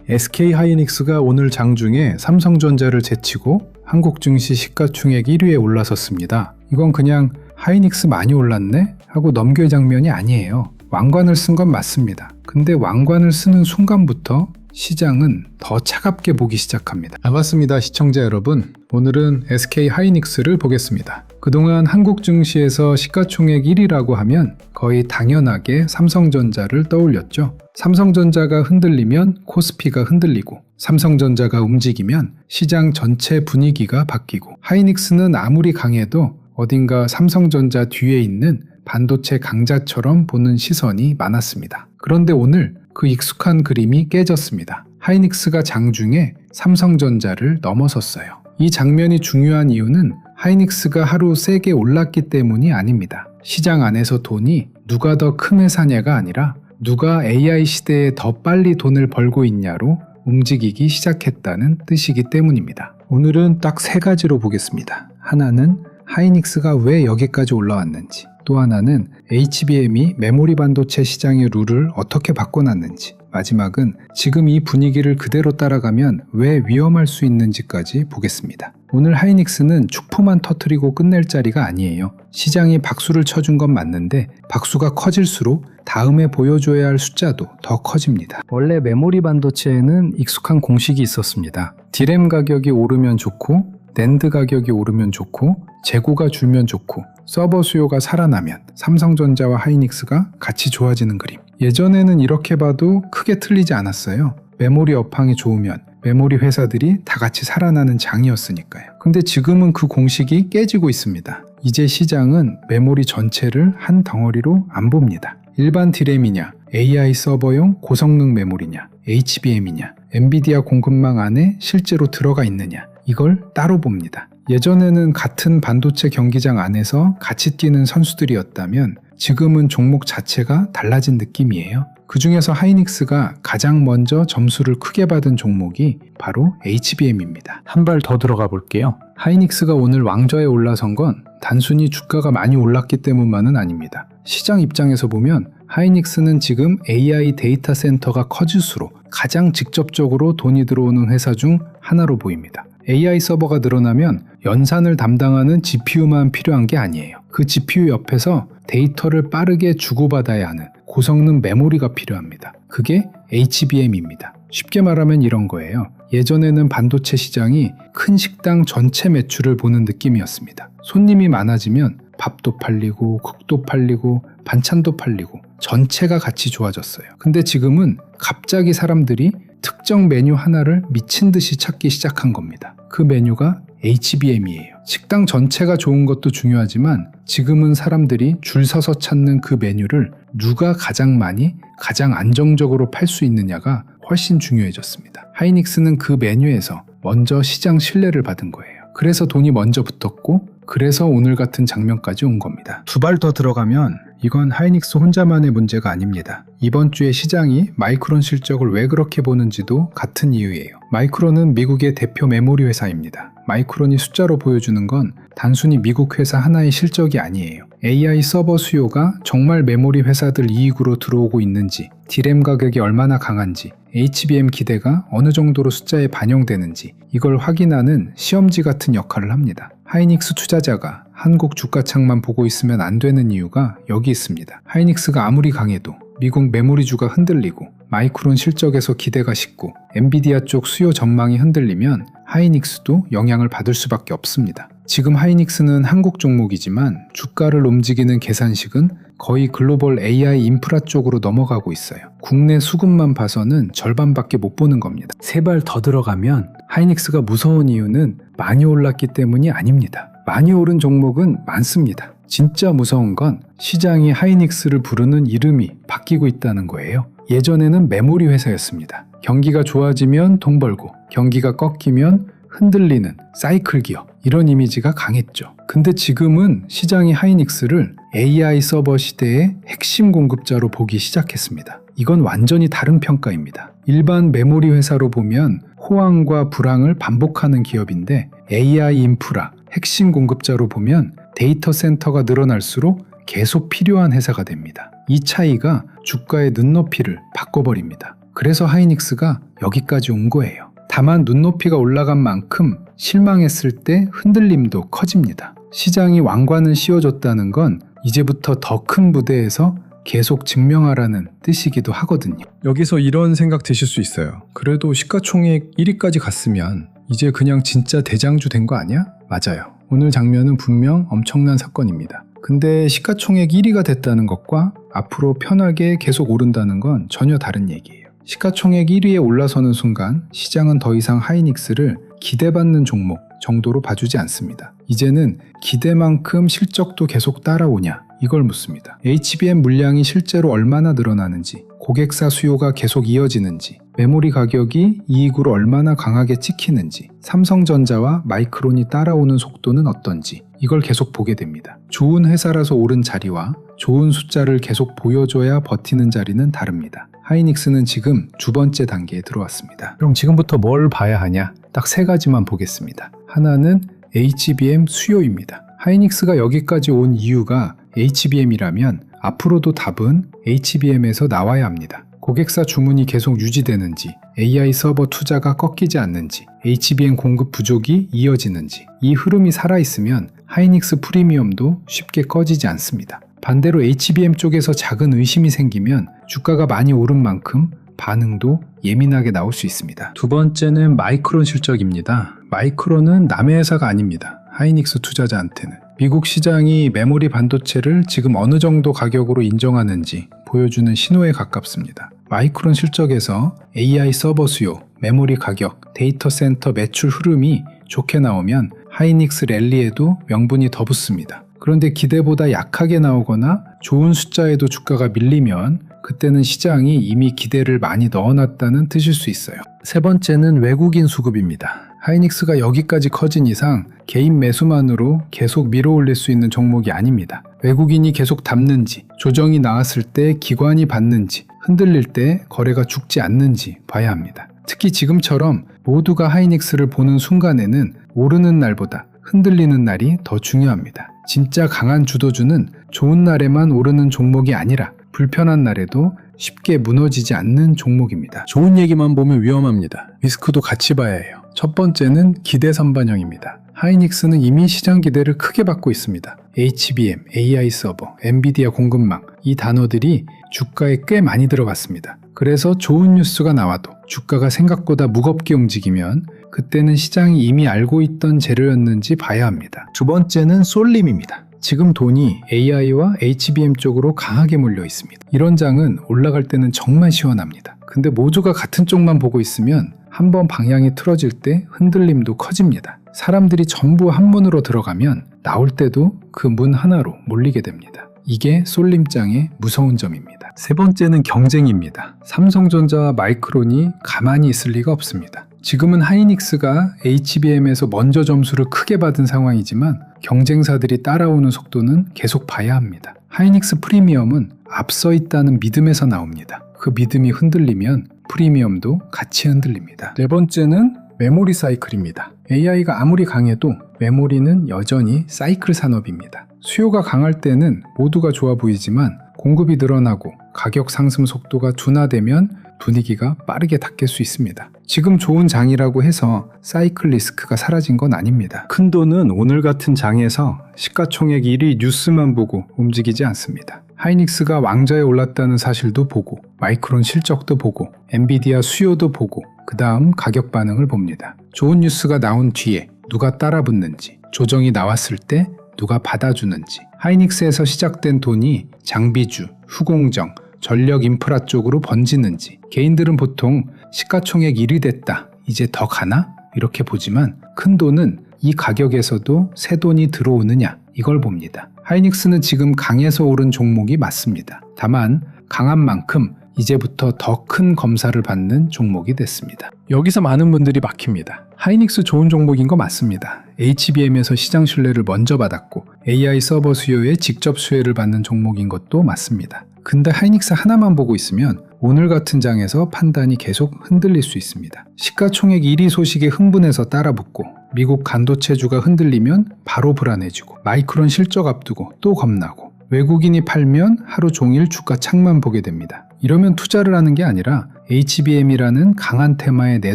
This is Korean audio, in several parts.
SK하이닉스가 오늘 장중에 삼성전자를 제치고 한국 증시 시가총액 1위에 올라섰습니다. 이건 그냥 하이닉스 많이 올랐네? 하고 넘길 장면이 아니에요. 왕관을 쓴 건 맞습니다. 근데 왕관을 쓰는 순간부터 시장은 더 차갑게 보기 시작합니다. 반갑습니다, 시청자 여러분. 오늘은 SK하이닉스를 보겠습니다. 그동안 한국 증시에서 시가총액 1위라고 하면 거의 당연하게 삼성전자를 떠올렸죠. 삼성전자가 흔들리면 코스피가 흔들리고, 삼성전자가 움직이면 시장 전체 분위기가 바뀌고, 하이닉스는 아무리 강해도 어딘가 삼성전자 뒤에 있는 반도체 강자처럼 보는 시선이 많았습니다. 그런데 오늘 그 익숙한 그림이 깨졌습니다. 하이닉스가 장중에 삼성전자를 넘어섰어요. 이 장면이 중요한 이유는 하이닉스가 하루 세게 올랐기 때문이 아닙니다. 시장 안에서 돈이 누가 더 큰 회사냐가 아니라 누가 AI 시대에 더 빨리 돈을 벌고 있냐로 움직이기 시작했다는 뜻이기 때문입니다. 오늘은 딱 세 가지로 보겠습니다. 하나는 하이닉스가 왜 여기까지 올라왔는지, 또 하나는 HBM이 메모리 반도체 시장의 룰을 어떻게 바꿔놨는지, 마지막은 지금 이 분위기를 그대로 따라가면 왜 위험할 수 있는지까지 보겠습니다. 오늘 하이닉스는 축포만 터뜨리고 끝낼 자리가 아니에요. 시장이 박수를 쳐준 건 맞는데 박수가 커질수록 다음에 보여줘야 할 숫자도 더 커집니다. 원래 메모리 반도체에는 익숙한 공식이 있었습니다. 디램 가격이 오르면 좋고, 낸드 가격이 오르면 좋고, 재고가 줄면 좋고, 서버 수요가 살아나면 삼성전자와 하이닉스가 같이 좋아지는 그림. 예전에는 이렇게 봐도 크게 틀리지 않았어요. 메모리 업황이 좋으면 메모리 회사들이 다 같이 살아나는 장이었으니까요. 근데 지금은 그 공식이 깨지고 있습니다. 이제 시장은 메모리 전체를 한 덩어리로 안 봅니다. 일반 디램이냐, AI 서버용 고성능 메모리냐, HBM이냐, 엔비디아 공급망 안에 실제로 들어가 있느냐, 이걸 따로 봅니다. 예전에는 같은 반도체 경기장 안에서 같이 뛰는 선수들이었다면 지금은 종목 자체가 달라진 느낌이에요. 그 중에서 하이닉스가 가장 먼저 점수를 크게 받은 종목이 바로 HBM입니다. 한 발 더 들어가 볼게요. 하이닉스가 오늘 왕좌에 올라선 건 단순히 주가가 많이 올랐기 때문만은 아닙니다. 시장 입장에서 보면 하이닉스는 지금 AI 데이터 센터가 커질수록 가장 직접적으로 돈이 들어오는 회사 중 하나로 보입니다. AI 서버가 늘어나면 연산을 담당하는 GPU만 필요한 게 아니에요. 그 GPU 옆에서 데이터를 빠르게 주고받아야 하는 고성능 메모리가 필요합니다. 그게 HBM입니다. 쉽게 말하면 이런 거예요. 예전에는 반도체 시장이 큰 식당 전체 매출을 보는 느낌이었습니다. 손님이 많아지면 밥도 팔리고 국도 팔리고 반찬도 팔리고 전체가 같이 좋아졌어요. 근데 지금은 갑자기 사람들이 특정 메뉴 하나를 미친 듯이 찾기 시작한 겁니다. 그 메뉴가 HBM이에요. 식당 전체가 좋은 것도 중요하지만 지금은 사람들이 줄 서서 찾는 그 메뉴를 누가 가장 많이, 가장 안정적으로 팔 수 있느냐가 훨씬 중요해졌습니다. 하이닉스는 그 메뉴에서 먼저 시장 신뢰를 받은 거예요. 그래서 돈이 먼저 붙었고, 그래서 오늘 같은 장면까지 온 겁니다. 두 발 더 들어가면 이건 하이닉스 혼자만의 문제가 아닙니다. 이번 주에 시장이 마이크론 실적을 왜 그렇게 보는지도 같은 이유예요. 마이크론은 미국의 대표 메모리 회사입니다. 마이크론이 숫자로 보여주는 건 단순히 미국 회사 하나의 실적이 아니에요. AI 서버 수요가 정말 메모리 회사들 이익으로 들어오고 있는지, 디램 가격이 얼마나 강한지, HBM 기대가 어느 정도로 숫자에 반영되는지, 이걸 확인하는 시험지 같은 역할을 합니다. 하이닉스 투자자가 한국 주가창만 보고 있으면 안 되는 이유가 여기 있습니다. 하이닉스가 아무리 강해도 미국 메모리주가 흔들리고, 마이크론 실적에서 기대가 식고, 엔비디아 쪽 수요 전망이 흔들리면 하이닉스도 영향을 받을 수밖에 없습니다. 지금 하이닉스는 한국 종목이지만 주가를 움직이는 계산식은 거의 글로벌 AI 인프라 쪽으로 넘어가고 있어요. 국내 수급만 봐서는 절반밖에 못 보는 겁니다. 세 발 더 들어가면 하이닉스가 무서운 이유는 많이 올랐기 때문이 아닙니다. 많이 오른 종목은 많습니다. 진짜 무서운 건 시장이 하이닉스를 부르는 이름이 바뀌고 있다는 거예요. 예전에는 메모리 회사였습니다. 경기가 좋아지면 돈 벌고, 경기가 꺾이면 흔들리는 사이클 기업, 이런 이미지가 강했죠. 근데 지금은 시장이 하이닉스를 AI 서버 시대의 핵심 공급자로 보기 시작했습니다. 이건 완전히 다른 평가입니다. 일반 메모리 회사로 보면 호황과 불황을 반복하는 기업인데, AI 인프라, 핵심 공급자로 보면 데이터 센터가 늘어날수록 계속 필요한 회사가 됩니다. 이 차이가 주가의 눈높이를 바꿔버립니다. 그래서 하이닉스가 여기까지 온 거예요. 다만 눈높이가 올라간 만큼 실망했을 때 흔들림도 커집니다. 시장이 왕관을 씌워줬다는 건 이제부터 더 큰 무대에서 계속 증명하라는 뜻이기도 하거든요. 여기서 이런 생각 드실 수 있어요. 그래도 시가총액 1위까지 갔으면 이제 그냥 진짜 대장주 된 거 아니야? 맞아요. 오늘 장면은 분명 엄청난 사건입니다. 근데 시가총액 1위가 됐다는 것과 앞으로 편하게 계속 오른다는 건 전혀 다른 얘기예요. 시가총액 1위에 올라서는 순간 시장은 더 이상 하이닉스를 기대받는 종목 정도로 봐주지 않습니다. 이제는 기대만큼 실적도 계속 따라오냐 이걸 묻습니다. HBM 물량이 실제로 얼마나 늘어나는지, 고객사 수요가 계속 이어지는지, 메모리 가격이 이익으로 얼마나 강하게 찍히는지, 삼성전자와 마이크론이 따라오는 속도는 어떤지 이걸 계속 보게 됩니다. 좋은 회사라서 오른 자리와 좋은 숫자를 계속 보여줘야 버티는 자리는 다릅니다. 하이닉스는 지금 두 번째 단계에 들어왔습니다. 그럼 지금부터 뭘 봐야 하냐? 딱 세 가지만 보겠습니다. 하나는 HBM 수요입니다. 하이닉스가 여기까지 온 이유가 HBM이라면 앞으로도 답은 HBM에서 나와야 합니다. 고객사 주문이 계속 유지되는지, AI 서버 투자가 꺾이지 않는지, HBM 공급 부족이 이어지는지, 이 흐름이 살아있으면 하이닉스 프리미엄도 쉽게 꺼지지 않습니다. 반대로 HBM 쪽에서 작은 의심이 생기면 주가가 많이 오른 만큼 반응도 예민하게 나올 수 있습니다. 두 번째는 마이크론 실적입니다. 마이크론은 남의 회사가 아닙니다. 하이닉스 투자자한테는. 미국 시장이 메모리 반도체를 지금 어느 정도 가격으로 인정하는지 보여주는 신호에 가깝습니다. 마이크론 실적에서 AI 서버 수요, 메모리 가격, 데이터 센터 매출 흐름이 좋게 나오면 하이닉스 랠리에도 명분이 더 붙습니다. 그런데 기대보다 약하게 나오거나 좋은 숫자에도 주가가 밀리면 그때는 시장이 이미 기대를 많이 넣어놨다는 뜻일 수 있어요. 세 번째는 외국인 수급입니다. 하이닉스가 여기까지 커진 이상 개인 매수만으로 계속 밀어올릴 수 있는 종목이 아닙니다. 외국인이 계속 담는지, 조정이 나왔을 때 기관이 받는지, 흔들릴 때 거래가 죽지 않는지 봐야 합니다. 특히 지금처럼 모두가 하이닉스를 보는 순간에는 오르는 날보다 흔들리는 날이 더 중요합니다. 진짜 강한 주도주는 좋은 날에만 오르는 종목이 아니라 불편한 날에도 쉽게 무너지지 않는 종목입니다. 좋은 얘기만 보면 위험합니다. 리스크도 같이 봐야 해요. 첫 번째는 기대 선반영입니다. 하이닉스는 이미 시장 기대를 크게 받고 있습니다. HBM, AI 서버, 엔비디아 공급망 이 단어들이 주가에 꽤 많이 들어갔습니다. 그래서 좋은 뉴스가 나와도 주가가 생각보다 무겁게 움직이면 그때는 시장이 이미 알고 있던 재료였는지 봐야 합니다. 두 번째는 쏠림입니다. 지금 돈이 AI와 HBM 쪽으로 강하게 몰려 있습니다. 이런 장은 올라갈 때는 정말 시원합니다. 근데 모두가 같은 쪽만 보고 있으면 한번 방향이 틀어질 때 흔들림도 커집니다. 사람들이 전부 한 문으로 들어가면 나올 때도 그 문 하나로 몰리게 됩니다. 이게 쏠림장의 무서운 점입니다. 세 번째는 경쟁입니다. 삼성전자와 마이크론이 가만히 있을 리가 없습니다. 지금은 하이닉스가 HBM에서 먼저 점수를 크게 받은 상황이지만 경쟁사들이 따라오는 속도는 계속 봐야 합니다. 하이닉스 프리미엄은 앞서 있다는 믿음에서 나옵니다. 그 믿음이 흔들리면 프리미엄도 같이 흔들립니다. 네 번째는 메모리 사이클입니다. AI가 아무리 강해도 메모리는 여전히 사이클 산업입니다. 수요가 강할 때는 모두가 좋아 보이지만 공급이 늘어나고 가격 상승 속도가 둔화되면 분위기가 빠르게 닦일 수 있습니다. 지금 좋은 장이라고 해서 사이클 리스크가 사라진 건 아닙니다. 큰 돈은 오늘 같은 장에서 시가총액 1위 뉴스만 보고 움직이지 않습니다. 하이닉스가 왕좌에 올랐다는 사실도 보고, 마이크론 실적도 보고, 엔비디아 수요도 보고, 그 다음 가격 반응을 봅니다. 좋은 뉴스가 나온 뒤에 누가 따라붙는지, 조정이 나왔을 때 누가 받아주는지, 하이닉스에서 시작된 돈이 장비주, 후공정, 전력 인프라 쪽으로 번지는지, 개인들은 보통 시가총액 1위 됐다, 이제 더 가나? 이렇게 보지만 큰 돈은 이 가격에서도 새 돈이 들어오느냐 이걸 봅니다. 하이닉스는 지금 강해서 오른 종목이 맞습니다. 다만 강한 만큼 이제부터 더 큰 검사를 받는 종목이 됐습니다. 여기서 많은 분들이 막힙니다. 하이닉스 좋은 종목인 거 맞습니다. HBM에서 시장 신뢰를 먼저 받았고 AI 서버 수요에 직접 수혜를 받는 종목인 것도 맞습니다. 근데 하이닉스 하나만 보고 있으면 오늘 같은 장에서 판단이 계속 흔들릴 수 있습니다. 시가총액 1위 소식에 흥분해서 따라붙고 미국 반도체주가 흔들리면 바로 불안해지고 마이크론 실적 앞두고 또 겁나고 외국인이 팔면 하루 종일 주가 창만 보게 됩니다. 이러면 투자를 하는 게 아니라 HBM이라는 강한 테마에 내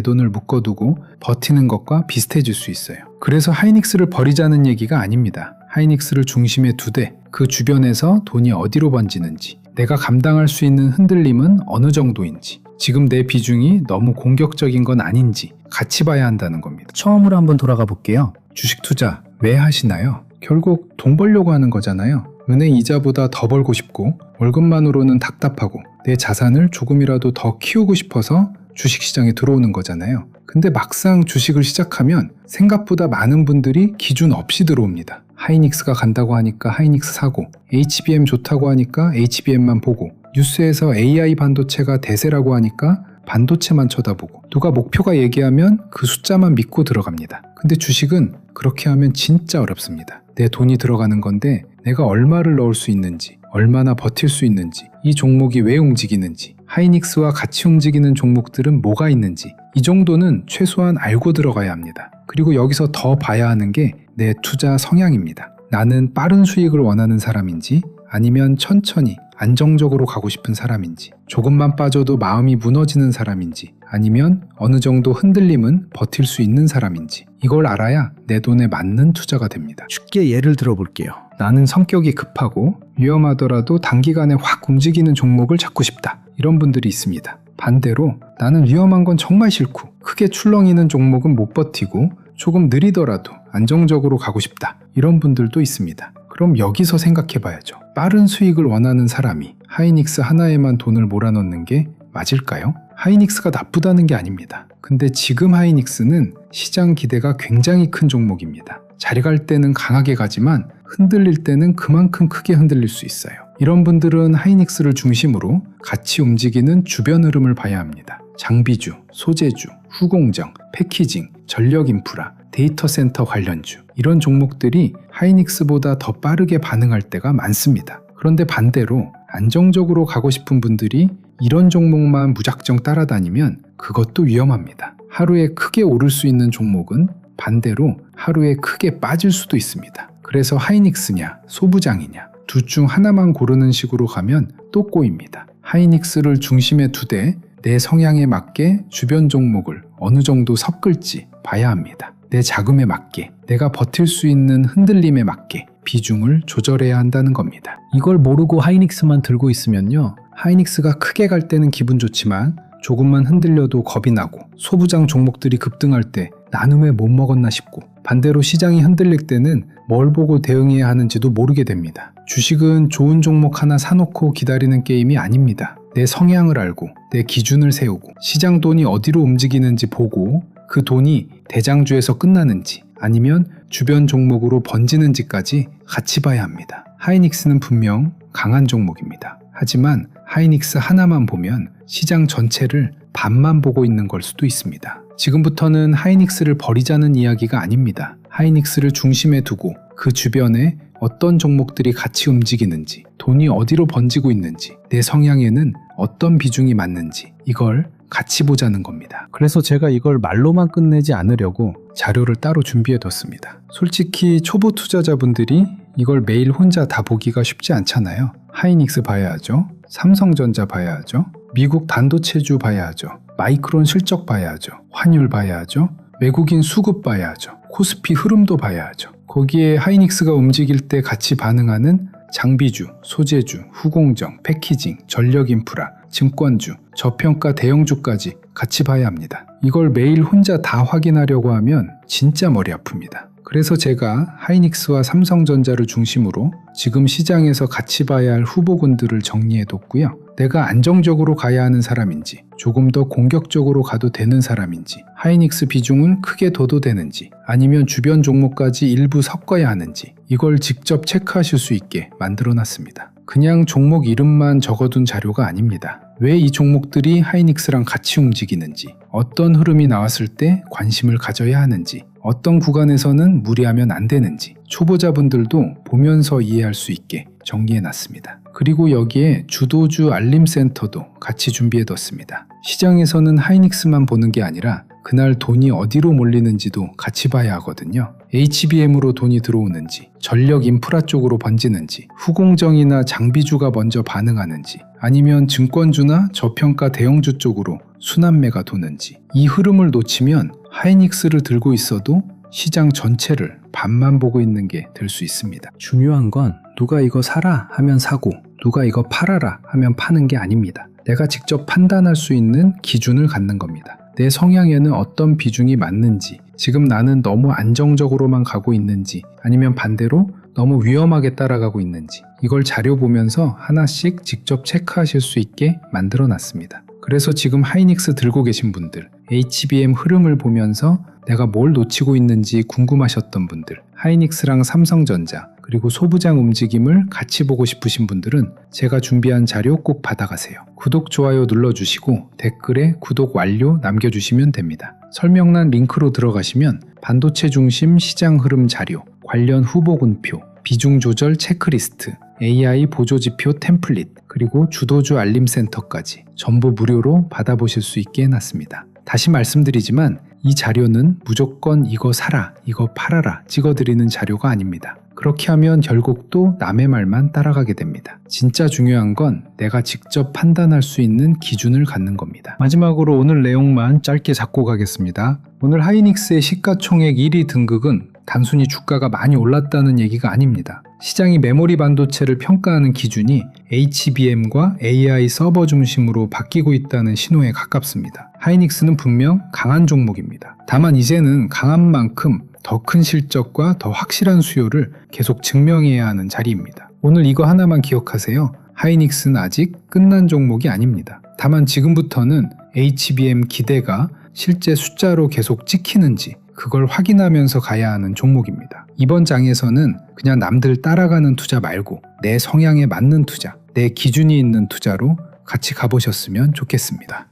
돈을 묶어두고 버티는 것과 비슷해질 수 있어요. 그래서 하이닉스를 버리자는 얘기가 아닙니다. 하이닉스를 중심에 두되 그 주변에서 돈이 어디로 번지는지, 내가 감당할 수 있는 흔들림은 어느 정도인지, 지금 내 비중이 너무 공격적인 건 아닌지 같이 봐야 한다는 겁니다. 처음으로 한번 돌아가 볼게요. 주식 투자 왜 하시나요? 결국 돈 벌려고 하는 거잖아요. 은행 이자보다 더 벌고 싶고 월급만으로는 답답하고 내 자산을 조금이라도 더 키우고 싶어서 주식시장에 들어오는 거잖아요. 근데 막상 주식을 시작하면 생각보다 많은 분들이 기준 없이 들어옵니다. 하이닉스가 간다고 하니까 하이닉스 사고, HBM 좋다고 하니까 HBM만 보고, 뉴스에서 AI 반도체가 대세라고 하니까 반도체만 쳐다보고, 누가 목표가 얘기하면 그 숫자만 믿고 들어갑니다. 근데 주식은 그렇게 하면 진짜 어렵습니다. 내 돈이 들어가는 건데 내가 얼마를 넣을 수 있는지, 얼마나 버틸 수 있는지, 이 종목이 왜 움직이는지, 하이닉스와 같이 움직이는 종목들은 뭐가 있는지, 이 정도는 최소한 알고 들어가야 합니다. 그리고 여기서 더 봐야 하는 게 내 투자 성향입니다. 나는 빠른 수익을 원하는 사람인지, 아니면 천천히 안정적으로 가고 싶은 사람인지, 조금만 빠져도 마음이 무너지는 사람인지, 아니면 어느 정도 흔들림은 버틸 수 있는 사람인지, 이걸 알아야 내 돈에 맞는 투자가 됩니다. 쉽게 예를 들어 볼게요. 나는 성격이 급하고 위험하더라도 단기간에 확 움직이는 종목을 찾고 싶다. 이런 분들이 있습니다. 반대로 나는 위험한 건 정말 싫고 크게 출렁이는 종목은 못 버티고 조금 느리더라도 안정적으로 가고 싶다. 이런 분들도 있습니다. 그럼 여기서 생각해 봐야죠. 빠른 수익을 원하는 사람이 하이닉스 하나에만 돈을 몰아넣는 게 맞을까요? 하이닉스가 나쁘다는 게 아닙니다. 근데 지금 하이닉스는 시장 기대가 굉장히 큰 종목입니다. 잘 갈 때는 강하게 가지만 흔들릴 때는 그만큼 크게 흔들릴 수 있어요. 이런 분들은 하이닉스를 중심으로 같이 움직이는 주변 흐름을 봐야 합니다. 장비주, 소재주, 후공정, 패키징, 전력 인프라, 데이터 센터 관련주, 이런 종목들이 하이닉스보다 더 빠르게 반응할 때가 많습니다. 그런데 반대로 안정적으로 가고 싶은 분들이 이런 종목만 무작정 따라다니면 그것도 위험합니다. 하루에 크게 오를 수 있는 종목은 반대로 하루에 크게 빠질 수도 있습니다. 그래서 하이닉스냐 소부장이냐 둘 중 하나만 고르는 식으로 가면 또 꼬입니다. 하이닉스를 중심에 두되 내 성향에 맞게 주변 종목을 어느 정도 섞을지 봐야 합니다. 내 자금에 맞게, 내가 버틸 수 있는 흔들림에 맞게 비중을 조절해야 한다는 겁니다. 이걸 모르고 하이닉스만 들고 있으면요. 하이닉스가 크게 갈 때는 기분 좋지만 조금만 흔들려도 겁이 나고, 소부장 종목들이 급등할 때 나는 왜 못 먹었나 싶고, 반대로 시장이 흔들릴 때는 뭘 보고 대응해야 하는지도 모르게 됩니다. 주식은 좋은 종목 하나 사놓고 기다리는 게임이 아닙니다. 내 성향을 알고 내 기준을 세우고 시장 돈이 어디로 움직이는지 보고 그 돈이 대장주에서 끝나는지 아니면 주변 종목으로 번지는지까지 같이 봐야 합니다. 하이닉스는 분명 강한 종목입니다. 하지만 하이닉스 하나만 보면 시장 전체를 반만 보고 있는 걸 수도 있습니다. 지금부터는 하이닉스를 버리자는 이야기가 아닙니다. 하이닉스를 중심에 두고 그 주변에 어떤 종목들이 같이 움직이는지, 돈이 어디로 번지고 있는지, 내 성향에는 어떤 비중이 맞는지, 이걸 같이 보자는 겁니다. 그래서 제가 이걸 말로만 끝내지 않으려고 자료를 따로 준비해뒀습니다. 솔직히 초보 투자자분들이 이걸 매일 혼자 다 보기가 쉽지 않잖아요. 하이닉스 봐야 하죠. 삼성전자 봐야 하죠. 미국 단도체주 봐야 하죠. 마이크론 실적 봐야 하죠. 환율 봐야 하죠. 외국인 수급 봐야 하죠. 코스피 흐름도 봐야 하죠. 거기에 하이닉스가 움직일 때 같이 반응하는 장비주, 소재주, 후공정, 패키징, 전력 인프라, 증권주, 저평가 대형주까지 같이 봐야 합니다. 이걸 매일 혼자 다 확인하려고 하면 진짜 머리 아픕니다. 그래서 제가 하이닉스와 삼성전자를 중심으로 지금 시장에서 같이 봐야 할 후보군들을 정리해뒀고요. 내가 안정적으로 가야 하는 사람인지, 조금 더 공격적으로 가도 되는 사람인지, 하이닉스 비중은 크게 둬도 되는지, 아니면 주변 종목까지 일부 섞어야 하는지, 이걸 직접 체크하실 수 있게 만들어놨습니다. 그냥 종목 이름만 적어둔 자료가 아닙니다. 왜 이 종목들이 하이닉스랑 같이 움직이는지, 어떤 흐름이 나왔을 때 관심을 가져야 하는지, 어떤 구간에서는 무리하면 안 되는지 초보자분들도 보면서 이해할 수 있게 정리해놨습니다. 그리고 여기에 주도주 알림센터도 같이 준비해뒀습니다. 시장에서는 하이닉스만 보는 게 아니라 그날 돈이 어디로 몰리는지도 같이 봐야 하거든요. HBM으로 돈이 들어오는지, 전력 인프라 쪽으로 번지는지, 후공정이나 장비주가 먼저 반응하는지, 아니면 증권주나 저평가 대형주 쪽으로 순환매가 도는지, 이 흐름을 놓치면 하이닉스를 들고 있어도 시장 전체를 반만 보고 있는 게 될 수 있습니다. 중요한 건 누가 이거 사라 하면 사고 누가 이거 팔아라 하면 파는 게 아닙니다. 내가 직접 판단할 수 있는 기준을 갖는 겁니다. 내 성향에는 어떤 비중이 맞는지, 지금 나는 너무 안정적으로만 가고 있는지, 아니면 반대로 너무 위험하게 따라가고 있는지, 이걸 자료 보면서 하나씩 직접 체크하실 수 있게 만들어 놨습니다. 그래서 지금 하이닉스 들고 계신 분들, HBM 흐름을 보면서 내가 뭘 놓치고 있는지 궁금하셨던 분들, 하이닉스랑 삼성전자, 그리고 소부장 움직임을 같이 보고 싶으신 분들은 제가 준비한 자료 꼭 받아가세요. 구독, 좋아요 눌러주시고 댓글에 구독 완료 남겨주시면 됩니다. 설명란 링크로 들어가시면 반도체 중심 시장 흐름 자료, 관련 후보군표, 비중 조절 체크리스트, AI 보조지표 템플릿, 그리고 주도주 알림센터까지 전부 무료로 받아보실 수 있게 해놨습니다. 다시 말씀드리지만 이 자료는 무조건 이거 사라, 이거 팔아라 찍어드리는 자료가 아닙니다. 그렇게 하면 결국 또 남의 말만 따라가게 됩니다. 진짜 중요한 건 내가 직접 판단할 수 있는 기준을 갖는 겁니다. 마지막으로 오늘 내용만 짧게 잡고 가겠습니다. 오늘 하이닉스의 시가총액 1위 등극은 단순히 주가가 많이 올랐다는 얘기가 아닙니다. 시장이 메모리 반도체를 평가하는 기준이 HBM과 AI 서버 중심으로 바뀌고 있다는 신호에 가깝습니다. 하이닉스는 분명 강한 종목입니다. 다만 이제는 강한 만큼 더 큰 실적과 더 확실한 수요를 계속 증명해야 하는 자리입니다. 오늘 이거 하나만 기억하세요. 하이닉스는 아직 끝난 종목이 아닙니다. 다만 지금부터는 HBM 기대가 실제 숫자로 계속 찍히는지 그걸 확인하면서 가야 하는 종목입니다. 이번 장에서는 그냥 남들 따라가는 투자 말고 내 성향에 맞는 투자, 내 기준이 있는 투자로 같이 가보셨으면 좋겠습니다.